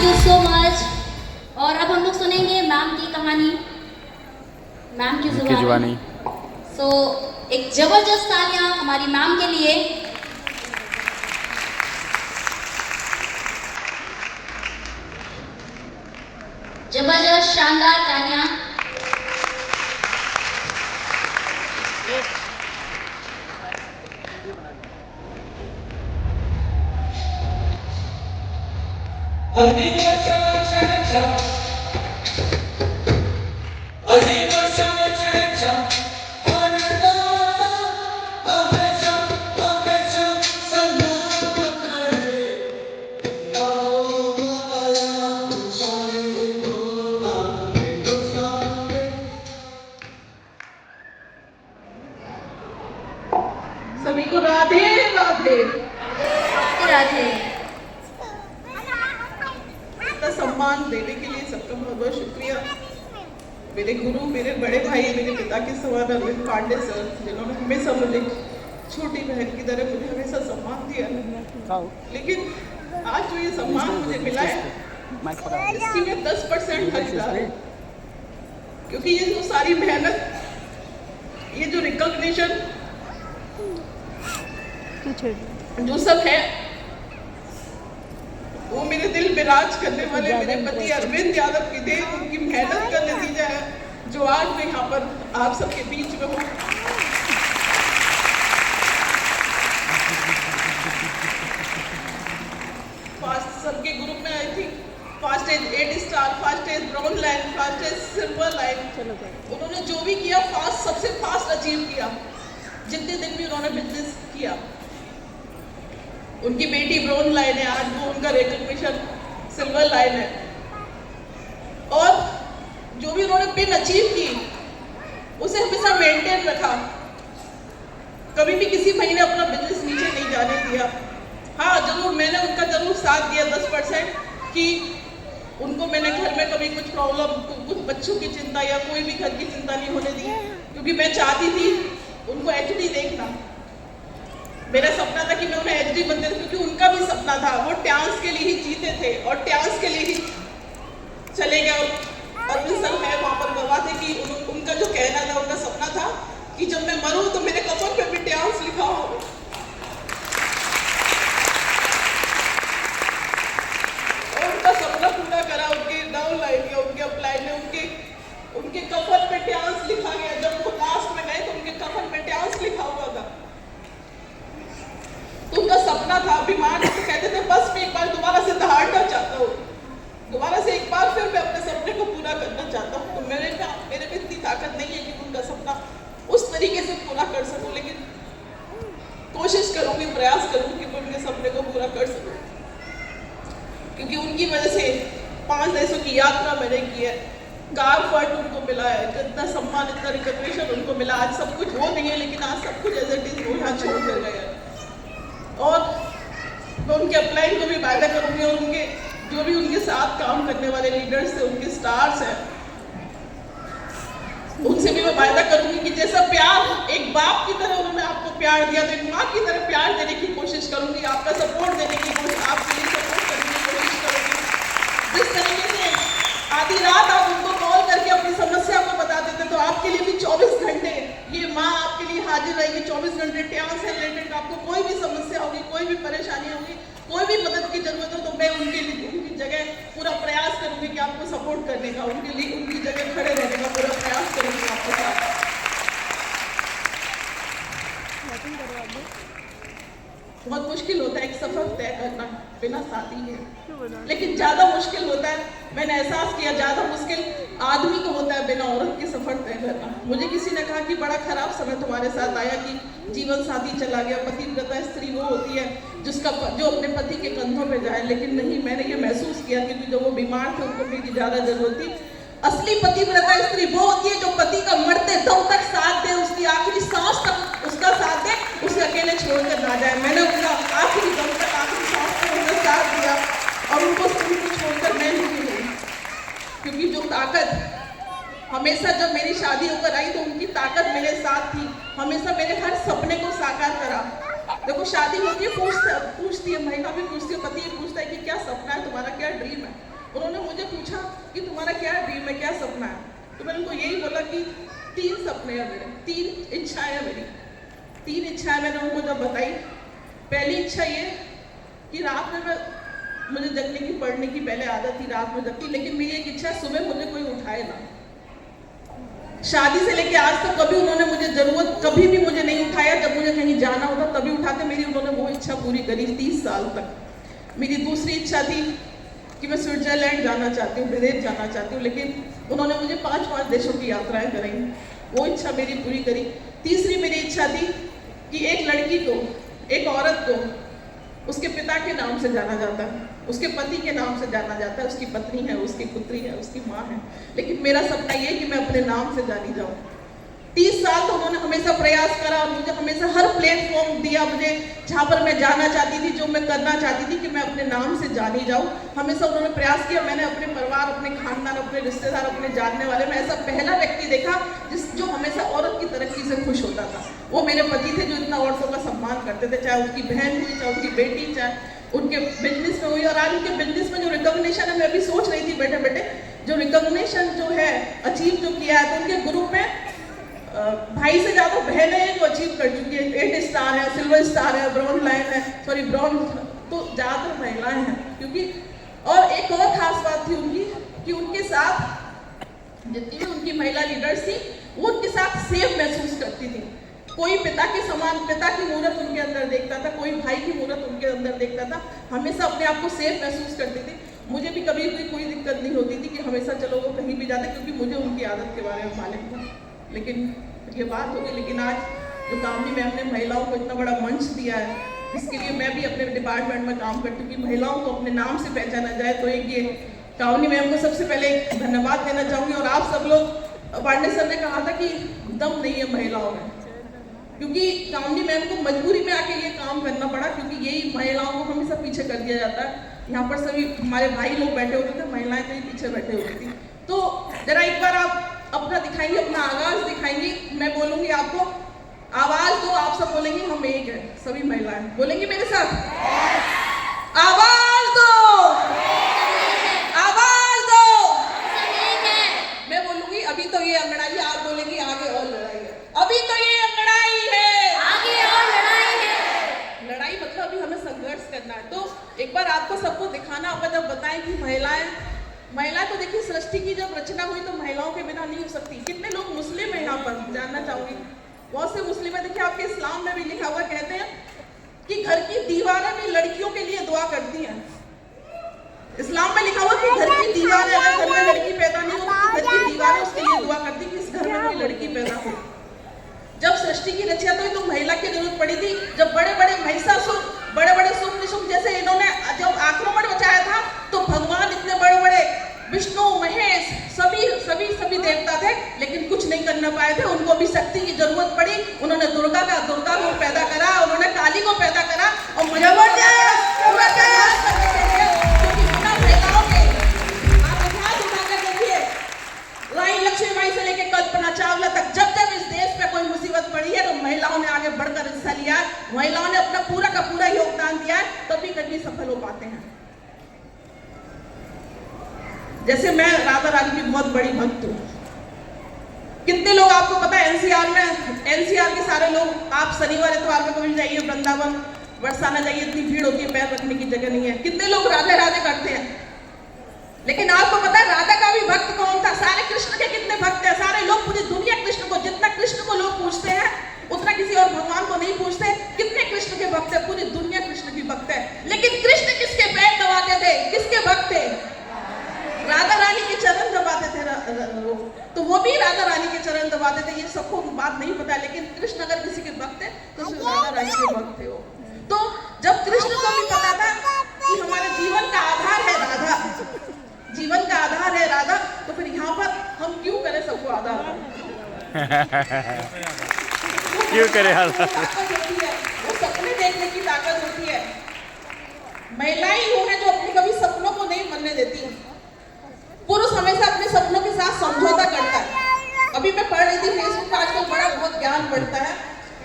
You so much. और अब हम लोग सुनेंगे मैम की कहानी, मैम की जुबानी। सो एक जबरदस्त तालियां हमारी मैम के लिए। जबरदस्त शानदार तालियां। सभी को राधे राधे राधे। इतना सम्मान देने के लिए सबका बहुत बहुत शुक्रिया। मेरे गुरु, मेरे बड़े भाई, मेरे पिता के समान अरविंद पांडे सर, जिन्होंने हमेशा मुझे छोटी बहन की तरह मुझे हमेशा सम्मान दिया। लेकिन आज जो ये सम्मान मुझे मिला है इसकी मैं 10% हकदार हूं, क्योंकि ये जो सारी मेहनत, ये जो रिकॉग्निशन जो सब है, वो मेरे दिल में राज करने वाले मेरे पति अरविंद यादव की देन, उनकी मेहनत का नतीजा है जो आज मैं यहाँ पर आप सबके बीच में हूँ। फास्ट सबके ग्रुप में आई थी, fast edge 8 star, fast edge brown line, fast edge silver line. उन्होंने जो भी किया फास्ट, सबसे फास्ट अचीव किया जितने दिन भी उन्होंने बिजनेस किया। उनकी बेटी ब्राउन लाइन है, आज वो उनका रिकॉग्निशन सिल्वर लाइन है। और जो भी उन्होंने पिन अचीव की उसे हमेशा मेंटेन रखा, कभी भी किसी महीने अपना बिजनेस नीचे नहीं जाने दिया। हाँ जरूर मैंने उनका जरूर साथ दिया 10% कि उनको मैंने घर में कभी कुछ प्रॉब्लम, कुछ बच्चों की चिंता या कोई भी घर की चिंता नहीं होने दी, क्योंकि मैं चाहती थी उनको एचडी देखना। मेरा सपना था कि मैं उन्हें एचडी बनते, क्योंकि उनका भी सपना था, वो ट्यांस के लिए ही जीते थे और ट्यांस के लिए ही चले गए। और सर है वहाँ पर गवाह थे कि उनका जो कहना था, उनका सपना था कि जब मैं मरूं तो मेरे कफन पे भी ट्यांस लिखा हो। और उनका सपना पूरा करा, उनके डाउन लाइन या उनके अपलाइन ने उनके कफन पे ट्यांस लिखा गया। जब वो लास्ट में गए तो उनके कफन पे ट्यांस लिखा हुआ था। तो उनका सपना था, बीमार तो कहते थे बस मैं एक बार दोबारा से दहाड़ना चाहता हूँ, दोबारा से एक बार फिर मैं अपने सपने को पूरा करना चाहता हूँ। तो मेरे में इतनी ताकत नहीं है कि उनका सपना उस तरीके से पूरा कर सकूं, लेकिन कोशिश करूंगी, प्रयास करूंगी कि मैं उनके सपने को पूरा कर सकूं, क्योंकि उनकी वजह से 5 देशों की यात्रा मैंने की है, कार फंड उनको मिला है, इतना सम्मान, इतना रिकॉग्निशन उनको मिला। आज सब कुछ वो नहीं है, लेकिन आज सब कुछ एज इट इज वो यहाँ छोड़ कर गए हैं। और मैं उनके अपलाइन को भी वायदा करूंगी, और उनके जो भी उनके साथ काम करने वाले लीडर्स थे, उनके स्टार्स हैं, उनसे भी मैं वायदा करूंगी कि जैसा प्यार एक बाप की तरह उन्होंने आपको प्यार दिया, तो एक माँ की तरह प्यार देने की कोशिश करूंगी, आपका सपोर्ट देने की कोशिश, आपके लिए सपोर्ट करने की कोशिश करूंगी। जिस तरीके से आधी रात आप उनको कॉल करके अपनी समस्या को बता देते, तो आपके लिए भी 24 घंटे ये माँ आपके लिए हाजिर रहेगी। 24 घंटे ट्यांस से रिलेटेड आपको कोई भी समस्या होगी, कोई भी परेशानी होगी, कोई भी मदद की जरूरत हो, तो मैं उनकी जगह पूरा प्रयास करूंगी कि आपको सपोर्ट करने का, उनकी जगह खड़े रहने का पूरा प्रयास करूंगी आपके साथ। बहुत मुश्किल होता है एक सफर तय करना बिना साथी है, लेकिन ज्यादा मुश्किल होता है, मैंने एहसास किया ज्यादा मुश्किल आदमी को होता है बिना औरत के सफर तय करना। मुझे किसी ने कहा कि बड़ा खराब समय तुम्हारे साथ आया कि जीवन साथी चला गया। पतिव्रता स्त्री वो होती है जो अपने पति के कंधों पे जाए, लेकिन नहीं, मैंने ये महसूस किया क्योंकि जब वो बीमार थे उनको मेरी ज्यादा जरूरत थी। असली पतिव्रता स्त्री वो होती है जो पति का मरते दम तक साथ दे, उसकी आखिरी सांस तक उसका साथ दे, उसे अकेले छोड़कर ना जाए। मैंने उनका आखिरी दम तक, आखिरी सांस तक उनका साथ दिया, और उनको छोड़कर मैं नहीं गई, क्योंकि जो ताकत हमेशा जब मेरी शादी होकर आई तो उनकी ताकत मेरे साथ थी, हमेशा मेरे हर सपने को साकार करा। देखो शादी होती है, पूछती है, महिला भी पूछती है, पति पूछता है कि क्या सपना है तुम्हारा, क्या ड्रीम है, उन्होंने मुझे पूछा कि तुम्हारा क्या ड्रीम है, क्या सपना है? तो मैंने उनको यही बोला कि 3 सपने हैं मेरे, 3 इच्छाएं हैं मेरी। 3 इच्छाएं मैंने उनको जब बताई, पहली इच्छा ये कि रात में मुझे जगने की, पढ़ने की पहले आदत थी, रात में जगती, लेकिन मेरी एक इच्छा सुबह मुझे कोई उठाए ना। शादी से लेके आज तक कभी उन्होंने मुझे जरूरत कभी भी मुझे नहीं उठाया, जब मुझे कहीं जाना होता तभी उठाते, मेरी उन्होंने वो इच्छा पूरी करी 30 साल तक। मेरी दूसरी इच्छा थी कि मैं स्विट्जरलैंड जाना चाहती हूँ, विदेश जाना चाहती हूँ, लेकिन उन्होंने मुझे 5-5 देशों की यात्राएं कराई, वो इच्छा मेरी पूरी करी। तीसरी मेरी इच्छा थी कि एक लड़की को, एक औरत को उसके पिता के नाम से जाना जाता है, उसके पति के नाम से जाना जाता है, उसकी पत्नी है, उसकी पुत्री है, उसकी माँ है, लेकिन मेरा सपना ये है कि मैं अपने नाम से जानी जाऊँ। 30 साल तो उन्होंने हमेशा प्रयास करा और मुझे हमेशा हर प्लेटफॉर्म दिया मुझे, जहाँ पर मैं जाना चाहती थी, जो मैं करना चाहती थी कि मैं अपने नाम से जानी जाऊँ, हमेशा उन्होंने प्रयास किया। मैंने अपने परिवार, अपने खानदान, अपने रिश्तेदार, अपने जानने वाले में ऐसा पहला व्यक्ति देखा जो हमेशा औरत की तरक्की से खुश होता था। वो मेरे पति थे, जो इतना औरतों का सम्मान करते थे, चाहे उनकी बहन हुई, चाहे उनकी बेटी, चाहे उनके बिजनेस में हुई। और आज उनके बिजनेस में जो रिकॉग्निशन है, मैं अभी सोच रही थी बैठे बैठे, जो रिकॉग्निशन जो है अचीव जो किया है, तो उनके ग्रुप में भाई से ज्यादा बहनें हैं जो अचीव कर चुकी है। 8 स्टार है, सिल्वर स्टार है, ब्रॉन्ज लाइन है, सॉरी ब्रॉन्ज, तो ज्यादातर महिलाएं हैं। क्योंकि और एक और खास बात थी उनकी कि उनके साथ जितनी भी उनकी महिला लीडर्स थी, वो उनके साथ सेफ महसूस करती थी। कोई पिता के समान, पिता की मूरत उनके अंदर देखता था, कोई भाई की मूरत उनके अंदर देखता था, हमेशा अपने आप को सेफ महसूस करती थी। मुझे भी कभी कोई दिक्कत नहीं होती थी कि हमेशा चलो वो कहीं भी जाते, क्योंकि मुझे उनकी आदत के बारे में मालूम था। लेकिन ये बात होगी, लेकिन आज जो कामनी मैम ने महिलाओं को इतना बड़ा मंच दिया है, इसके लिए मैं भी अपने डिपार्टमेंट में काम करती हूँ कि महिलाओं को अपने नाम से पहचाना जाए। तो एक ये कामनी मैम को सबसे पहले धन्यवाद देना चाहूँगी। और आप सब लोग, पांडे सर ने कहा था कि दम नहीं है महिलाओं में, क्योंकि कामनी मैम को मजबूरी में आके ये काम करना पड़ा, क्योंकि यही महिलाओं को हमेशा पीछे कर दिया जाता है। यहाँ पर सभी हमारे भाई लोग बैठे होते थे, महिलाएं कहीं पीछे बैठे होती थी। तो जरा एक बार आप अपना दिखाएंगे, अपना आगाज दिखाएंगी। मैं बोलूंगी आपको, आवाज दो, आप सब बोलेंगे हम एक है, सभी महिलाएं बोलेंगी मेरे साथ, आवाज दो, आवाज दो। मैं बोलूंगी अभी तो ये अंगड़ाई है, आप बोलेंगी आगे और लड़ाई है। अभी तो ये अंगड़ाई है, आगे और लड़ाई है। लड़ाई मतलब अभी हमें संघर्ष करना है। तो एक बार आपको सबको दिखाना होगा, जब बताएं कि महिलाएं तो देखिए, सृष्टि की जब रचना हुई तो महिलाओं के बिना नहीं हो सकती। कितने लोग मुस्लिम हैं यहाँ पर, जानना चाहूंगी। बहुत से मुस्लिम है, देखिए आपके इस्लाम में भी लिखा हुआ, कहते हैं कि घर की दीवारें भी लड़कियों के लिए दुआ करती हैं। इस्लाम में लिखा हुआ कि घर की दीवारें, अगर घर में लड़की पैदा नहीं हो तो घर की दीवारें उसके लिए दुआ करती कि इस घर में कोई लड़की पैदा हो। जब सृष्टि की रचना हुई तो महिला की जरूरत पड़ी थी। जब बड़े बड़े महिषासुर, बड़े बड़े शुभ निशुभ जैसे इन्होंने जब आक्रमण मचाया था, तो भगवान इतने बड़े बड़े विष्णु, महेश, सभी देवता थे, लेकिन कुछ नहीं करना पाए थे। उनको भी शक्ति की जरूरत पड़ी। उन्होंने दुर्गा को पैदा करा, उन्होंने काली को पैदा करा, और जबरदस्त करके देखिए, क्योंकि बिना महिलाओं के आप इतिहास उठाकर देखिए, रानी लक्ष्मीबाई से लेकर कल्पना चावला तक, जब जब इस देश पे कोई मुसीबत पड़ी है तो महिलाओं ने आगे बढ़कर हिस्सा लिया, महिलाओं ने अपना पूरा का पूरा योगदान दिया, तभी कभी सफल हो पाते हैं। जैसे मैं राधा रानी की बहुत बड़ी भक्त हूँ। कितने लोग, आपको पता है एनसीआर के सारे लोग, आप शनिवार इतवार में कभी जाइए वृंदावन, बरसाना जाइए, इतनी भीड़ होती है, पैर रखने की जगह नहीं है। कितने लोग राधे राधे करते हैं, लेकिन आपको पता है राधा का भी भक्त कौन था? सारे कृष्ण के कितने भक्त हैं? सारे लोग, पूरी दुनिया कृष्ण को, जितना कृष्ण को लोग पूछते हैं उतना किसी और भगवान को नहीं पूछते। कितने कृष्ण के भक्त है? पूरी दुनिया कृष्ण की भक्त है। लेकिन कृष्ण किसके पैर दबाते थे, किसके भक्त थे? राधा रानी के चरण दबाते थे। तो वो भी राधा रानी के चरण दबाते थे। ये सबको बात नहीं पता, लेकिन कृष्ण अगर किसी के भक्त है तो राधा रानी के भक्त थे वो। तो जब कृष्ण को भी पता था कि हमारे जीवन का आधार है राधा, जीवन का आधार है राधा, तो फिर यहाँ पर हम क्यों करें सबको आधार क्यों करें? वो सपने देखने की ताकत होती है। महिलाएं ही वो है जो अपने कभी सपनों को नहीं बनने देती। पुरुष हमेशा अपने सपनों के साथ समझौता करता है। अभी मैं पढ़ रही थी फेसबुक पर, आजकल बड़ा बहुत ज्ञान बढ़ता है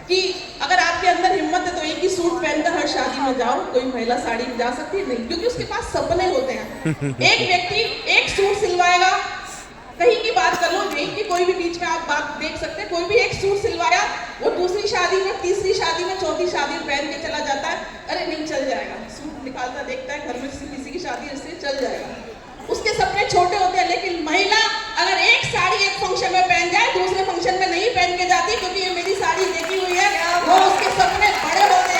कि अगर आपके अंदर हिम्मत है तो एक ही सूट पहनकर हर शादी में जाओ, कोई महिला साड़ी में जा सकती है? नहीं, क्योंकि उसके पास सपने होते हैं। एक व्यक्ति एक सूट सिलवाएगा, कहीं की बात कर लो, यहीं की कोई भी बीच में आप बात देख सकते हैं, कोई भी एक सूट सिलवाया, वो दूसरी शादी में, तीसरी शादी में, चौथी शादी में पहन के चला जाता है, अरे नहीं चल जाएगा, सूट निकालता देखता है घर में किसी की शादी है, इसलिए चल जाएगा। उसके सपने छोटे होते हैं। लेकिन महिला अगर एक साड़ी एक फंक्शन में पहन जाए, दूसरे फंक्शन में नहीं पहन के जाती, क्योंकि ये मेरी साड़ी देखी हुई है, वो उसके सपने बड़े होते हैं।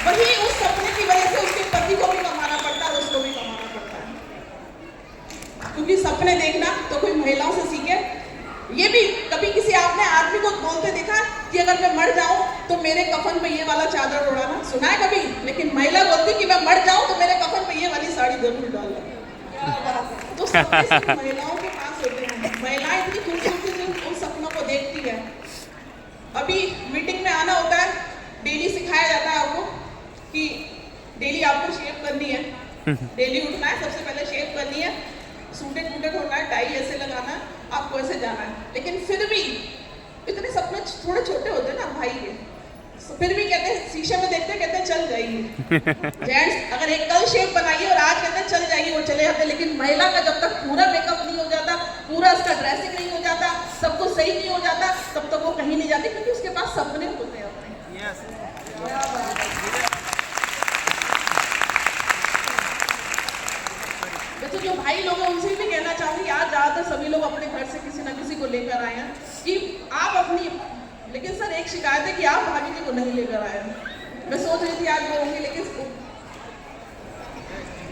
वही उस सपने की वजह से उसके पति को भी कमाना पड़ता है, उसको भी कमाना पड़ता है। क्योंकि सपने देखना तो कोई महिलाओं से सीखे। ये भी कभी किसी आपने आदमी को बोलते देखा कि अगर मैं मर जाऊं तो मेरे कफन में ये वाला चादर उड़ाना, सुना है कभी? लेकिन महिला बोलती कि मैं मर जाऊं तो मेरे कफन में ये वाली साड़ी जरूर डालना। तो सपने सिर्फ महिलाओं के पास होते हैं। महिलाएं इतनी खूबसूरती से उन सपनों को देखती है। अभी मीटिंग में आना होता है, डेली सिखाया जाता है आपको कि डेली आपको शेव करनी है, डेली उठना है, सबसे पहले शेव करनी है, सूटेड वूटेड होना है, टाई ऐसे लगाना है, आपको ऐसे जाना है। लेकिन फिर भी इतने सपने थोड़े छोटे होते हैं ना भाई के, फिर भी कहते हैं, शीशे में देखते हैं, कहते हैं चल जाएगी। जेंट्स अगर एक कल शेप बनाइए और आज कहते हैं चल जाएगी, वो चले जाते हैं। लेकिन महिला का जब तक पूरा मेकअप नहीं हो जाता, पूरा उसका ड्रेसिंग नहीं हो जाता, सब कुछ सही नहीं हो जाता, तब तक वो कहीं नहीं जाती, क्योंकि उसके पास सपने होते हैं अपने। वैसे जो भाई लोग हैं उनसे भी कहना चाहूंगी, आज ज्यादातर सभी लोग अपने घर से किसी ना किसी को लेकर आए हैं कि आप अपनी, लेकिन सर एक शिकायत है कि आप भाभी जी को नहीं लेकर आए हैं। मैं सोच रही थी आज वो होंगी, लेकिन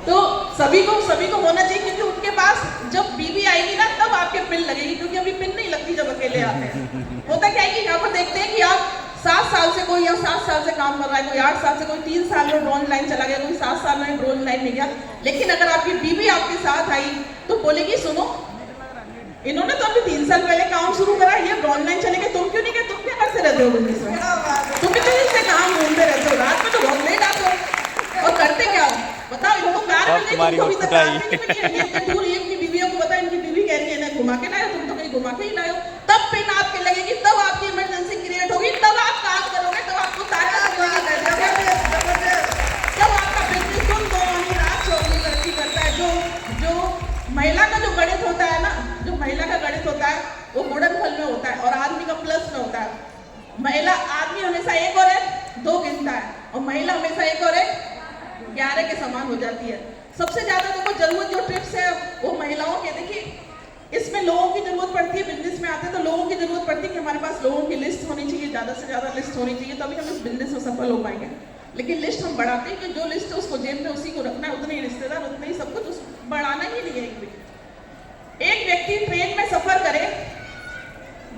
तो सभी को होना चाहिए, क्योंकि उनके पास जब बीवी आएगी ना तब आपके पिन लगेगी, क्योंकि अभी पिन नहीं लगती जब अकेले आते हैं। होता क्या है कि यहाँ पर देखते हैं कि आप 7 साल से कोई, या 7 साल से काम कर रहा है, कोई 8 साल से, कोई 3 साल में ड्रोन लाइन चला गया, कोई 7 साल में ड्रोन लाइन नहीं गया। लेकिन अगर आपकी बीवी आपके साथ आई तो बोलेगी, सुनो इन्होंने तो अभी 3 साल पहले काम शुरू करा, ये ड्रोन लाइन चले गए, तुम क्यों नहीं गए? तुम क्या करते रहते हो बिजनेस में? तुम कितने दिन से काम ढूंढते रहते हो, रात में तो बहुत लेट आते हो और करते क्या हो? बताओ इनको कार में तुम्हारी ये अपनी बीवियों को बताओ, इनकी बीवी कह रही है इन्हें घुमा के लाओ, तुम तो कहीं घुमा के ही लाओ। तब पिन आपके लगेगी, तब आपकी इमरजेंसी क्रिएट होगी, तब आप काम करोगे, तब आपको ताकत मिलेगी, जब आपका बिजनेस तुम दोनों ही रात चौगनी तरक्की करता है। जो महिला का जो गणित होता है ना, जो महिला का गणित होता है वो गुणनफल में होता है और आदमी का प्लस में होता है। महिला, आदमी हमेशा 1 और 1 2 गिनता है और महिला हमेशा 1 और 1 11 के समान हो जाती है। सबसे ज्यादा देखो जरूरत जो टिप्स है वो महिलाओं के, देखिए इसमें लोगों की जरूरत पड़ती है। बिजनेस में आते हैं तो लोगों की जरूरत पड़ती है कि हमारे पास लोगों की लिस्ट होनी चाहिए, ज्यादा से ज्यादा लिस्ट होनी चाहिए, तभी हम इस बिजनेस में सफल हो पाएंगे। लेकिन लिस्ट हम बढ़ाते हैं कि जो लिस्ट है उसको जेब में उसी को रखना है, उतने ही रिश्तेदार, उतने ही सब कुछ, बढ़ाना ही नहीं है। एक व्यक्ति ट्रेन में सफर करे,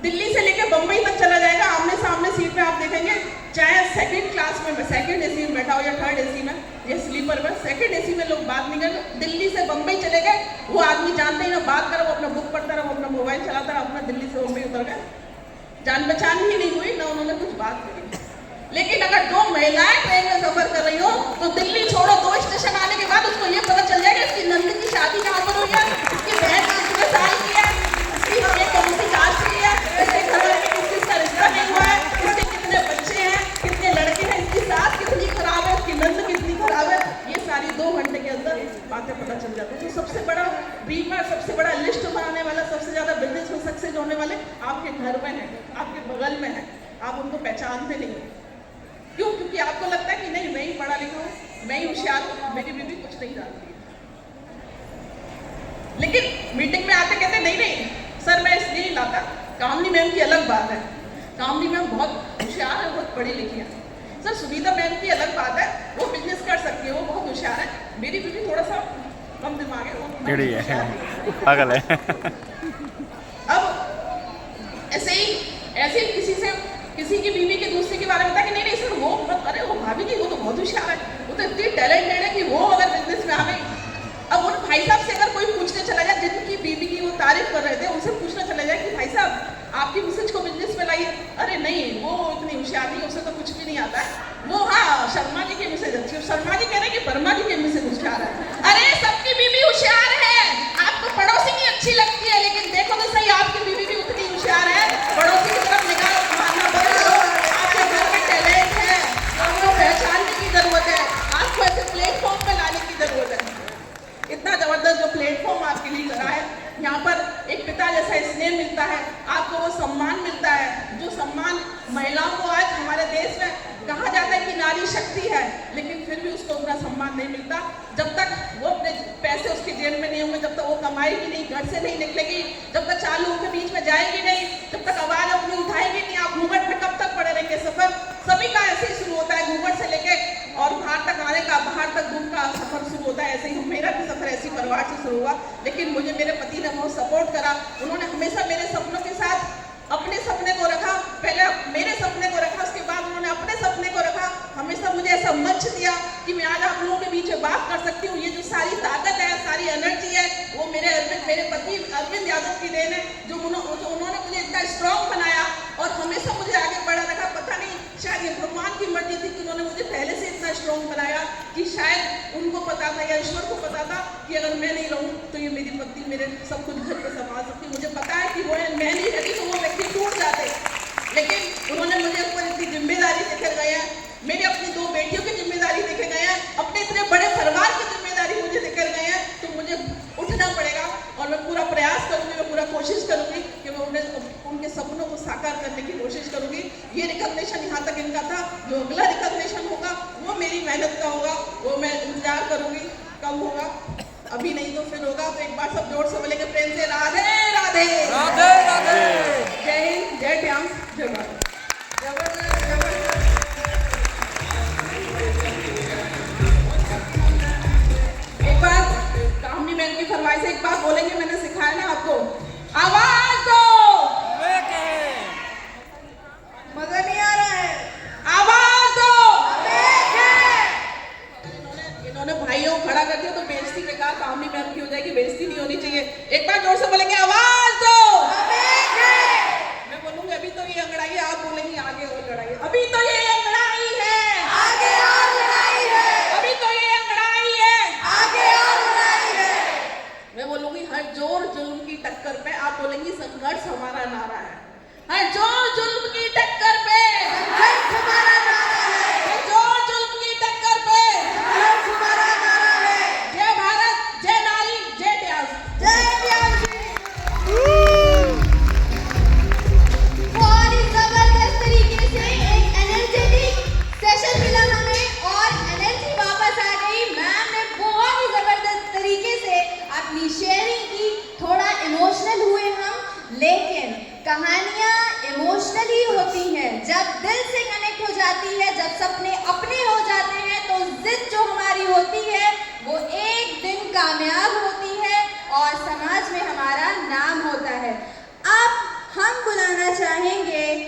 दिल्ली से लेकर बंबई तक चला जाएगा, आमने सामने सीट में आप देखेंगे, चाहे सेकंड क्लास में, सेकंड एसी में बैठा हो या थर्ड एसी में या स्लीपर में, सेकंड एसी में लोग बात नहीं करते। दिल्ली से बंबई चले गए, वो आदमी जानते ही ना, बात करो, वो अपना बुक पढ़ता रहा, वो अपना मोबाइल चलाता रहा, अपना दिल्ली से बंबई उतर गए, जान पहचान ही नहीं हुई ना, उन्होंने कुछ बात करी। लेकिन अगर 2 महिलाएं ट्रेन में सफर कर रही हो तो दिल्ली छोड़ो, 2 स्टेशन आने के बाद उसको ये पता चल जाएगा इसकी नंद की शादी कहाँ पर हुई है, इसकी बहन कितने साल की है, इसकी कौन सी कास्ट की है, इसके घर वाले में किस चीज का रिश्ता नहीं हुआ है, इसके कितने बच्चे हैं, कितने लड़के हैं, इसकी सास कितनी खराब है, इसकी नंद कितनी खराब है, ये सारी 2 घंटे के अंदर बातें पता चल जाती है। तो सबसे बड़ा बीमा, सबसे बड़ा लिस्ट बनाने वाला, सबसे ज्यादा बिजनेस में सक्सेस होने वाले आपके घर में है, आपके बगल में है, आप उनको पहचानते नहीं। क्यों? क्योंकि आपको लगता है कि नहीं मैं ही पढ़ा लिखा हूँ, मैं ही होशियार हूँ, मेरी बीवी कुछ नहीं जानती है। लेकिन मीटिंग में आते कहते नहीं नहीं सर मैं इसलिए नहीं लाता, कामनी मैम की अलग बात है, कामनी मैम बहुत होशियार है, बहुत पढ़ी लिखी है। सर सुनीता मैम की अलग बात है, वो बिजनेस कर सकती है, वो बहुत होशियार है, मेरी बीवी थोड़ा सा कम दिमाग है, वो पागल है। अब ऐसे ही किसी की बीवी के दूसरे के बारे में बता कि नहीं सर वो मत, अरे वो भाभी जी वो तो बहुत होशियार है, वो तो इतनी टैलेंटेड है कि वो अगर बिजनेस में आ गई। अब उन भाई साहब से अगर कोई पूछने चला जाए जिनकी बीवी की वो तारीफ कर रहे थे, उनसे पूछना चला जाए कि भाई साहब आपकी मिसेज को बिजनेस में लाइए, अरे नहीं वो इतनी होशियार नहीं, उसे तो कुछ भी नहीं आता है, वो हाँ शर्मा जी की मिसेज अच्छी है, शर्मा जी कह रहे हैं कि वर्मा जी की मिसेज होशियार है। अरे सबकी बीवी होशियार है, आपको पड़ोसी की अच्छी लगती है, लेकिन देखो तो सही आपकी बीवी भी उतनी होशियार है, पड़ोसी की तरफ निगाह मारना बंद करो, आपके घर में टैलेंट है, प्लेटफॉर्म आपके लिए करा है। यहाँ पर एक पिता जैसा स्नेह मिलता है, आपको वो सम्मान मिलता है, जो सम्मान महिलाओं को आज हमारे देश में कहा जाता है कि नारी शक्ति है, लेकिन फिर भी उसको उतना सम्मान नहीं मिलता। जब तक वो अपने पैसे उसके जेब में नहीं होंगे, जब तक वो कमाएगी नहीं, घर से नहीं निकलेगी, जब तक चार लोगों के बीच में जाएगी नहीं, जब तक आवाज अपनी उठाएगी नहीं, आप घूंघट में कब तक पड़े रहेंगे। सफर सभी का ऐसे ही शुरू होता है, घूंघट से लेके और बाहर तक आने का, बाहर तक दूर का सफर शुरू होता है। ऐसे ही मेरा भी सफर ऐसी परिवार से शुरू हुआ, लेकिन मुझे मेरे पति ने बहुत सपोर्ट करा। उन्होंने हमेशा मेरे सपनों के साथ अपने सपने को रखा, पहले मेरे सपने को रखा, उसके बाद उन्होंने अपने सपने को रखा। हमेशा मुझे ऐसा मंच दिया कि मैं आज आप लोगों के बीच में बात कर सकती हूँ। ये जो सारी ताकत है, सारी एनर्जी है, वो मेरे पति अरविंद यादव की देन है, जो उन्होंने मुझे इतना स्ट्रॉन्ग बनाया और हमेशा मुझे आगे बढ़ा रखा। पता नहीं, शायद ये भगवान की मर्जी थी कि उन्होंने मुझे पहले से इतना स्ट्रॉन्ग बनाया कि शायद उनको पता था या ईश्वर को पता था कि अगर मैं नहीं रहूँ तो ये मेरी पत्नी मेरे सब कुछ घर पे संभाल सकती। मुझे पता है कि वो मैं नहीं रहती तो वो व्यक्ति टूट जाते, लेकिन उन्होंने मुझे ऊपर इतनी जिम्मेदारी देकर गए हैं। मेरी अपनी 2 बेटियों की जिम्मेदारी देखे गए हैं, अपने इतने बड़े परिवार की जिम्मेदारी मुझे देकर गए हैं, तो मुझे उठना पड़ेगा और मैं पूरा प्रयास करूंगी, मैं पूरा कोशिश करूंगी कि मैं उनके सपनों को साकार करने की कोशिश करूंगी। ये रिकॉग्निशन यहाँ तक इनका था, जो अगला रिकॉग्निशन होगा वो मेरी मेहनत का होगा, वो मैं इंतजार करूंगी कब होगा, अभी नहीं तो फिर होगा। तो एक बार सब जोर से बोलेंगे प्रेम से, राधे राधे राधे राधे। जय हिंद, जय श्याम, जय भारत। एक बार कामनी मैम की फरमाइश से एक बात बोलेंगे, मैंने सिखाया ना आपको, आवाज दो। मजा नहीं आ रहा है, आवाज दो। इन्होंने भाइयों खड़ा कर दिया तो बेइज्जती पे कहा, कामनी मैम की हो जाएगी, बेइज्जती नहीं होनी चाहिए। एक बार जोर से बोलेंगे, आवाज दो। मैं बोलूंगी अभी तो ये अंगड़ाई है, आप बोलेंगे आगे और लड़ाई है। अभी तो ये अंगड़ाई है, आगे और लड़ाई है। अभी तो ये अंगड़ाई है, आगे और लड़ाई है। मैं बोलूंगी हर जोर जुल्म की टक्कर पे, आप बोलेंगी संघर्ष हमारा नारा है। हर जोर जुल्म की टक्कर पे संघर्ष हमारा नारा है। हर जोर जुल्म की टक्कर पे संघर्ष हमारा नारा है। जय भारत, जय नारी, जय व्यास, जय व्यास। बहुत ही जबरदस्त तरीके से एक एनर्जेटिक सेशन मिला हमें और एनर्जी वापस आ गई। मैम ने बहुत ही जबरदस्त तरीके से अपनी शेयरिंग की। थोड़ा इमोशनल हुए हम, लेकिन कहानियाँ इमोशनली होती हैं। जब दिल से कनेक्ट हो जाती है, जब सपने अपने हो जाते हैं, तो जिद जो हमारी होती है वो एक दिन कामयाब